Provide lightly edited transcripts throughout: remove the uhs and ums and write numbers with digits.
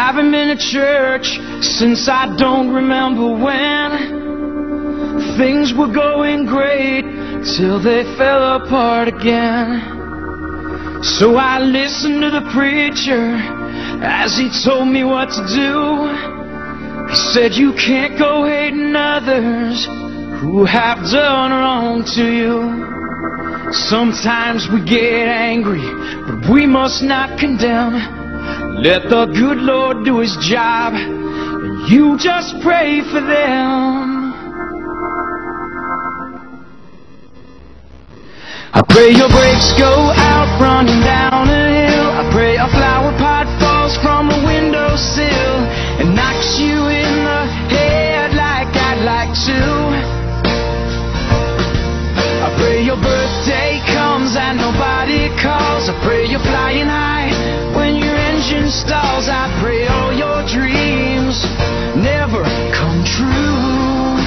haven't been to church since I don't remember when. Things were going great till they fell apart again. So I listened to the preacher as he told me what to do. He said, you can't go hating others who have done wrong to you. Sometimes we get angry, but we must not condemn. Let the good Lord do His job, and you just pray for them. I pray your brakes go out running down a hill. I pray a flower pot falls from a windowsill and knocks you in the head like I'd like to. I pray your birthday comes and nobody calls. I pray you're flying high when your engine stalls. I pray all your dreams never come true.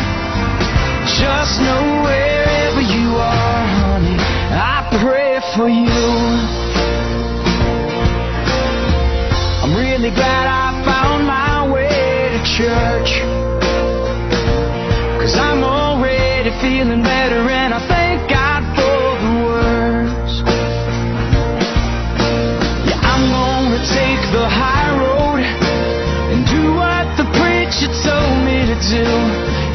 Just know wherever you are, honey, I pray for you. I'm really glad I found my way to church, 'cause I'm already feeling better, and I thank God for the words. Yeah, I'm gonna take the high road and do what the preacher told me to do.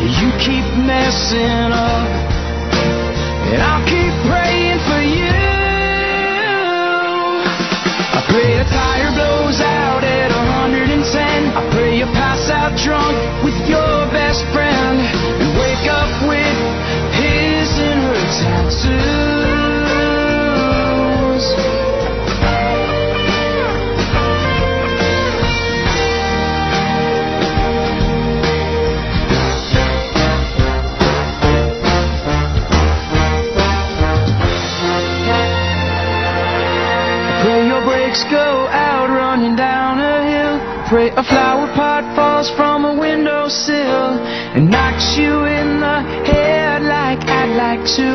You keep messing up, and I'll keep praying for you. I pray a tire blows out at 110. I pray you pass out drunk with your best friend and wake up with his and her tattoos. Pray your brakes go out running down a hill. Pray a flower pot falls from a windowsill and knocks you in the head like I'd like to.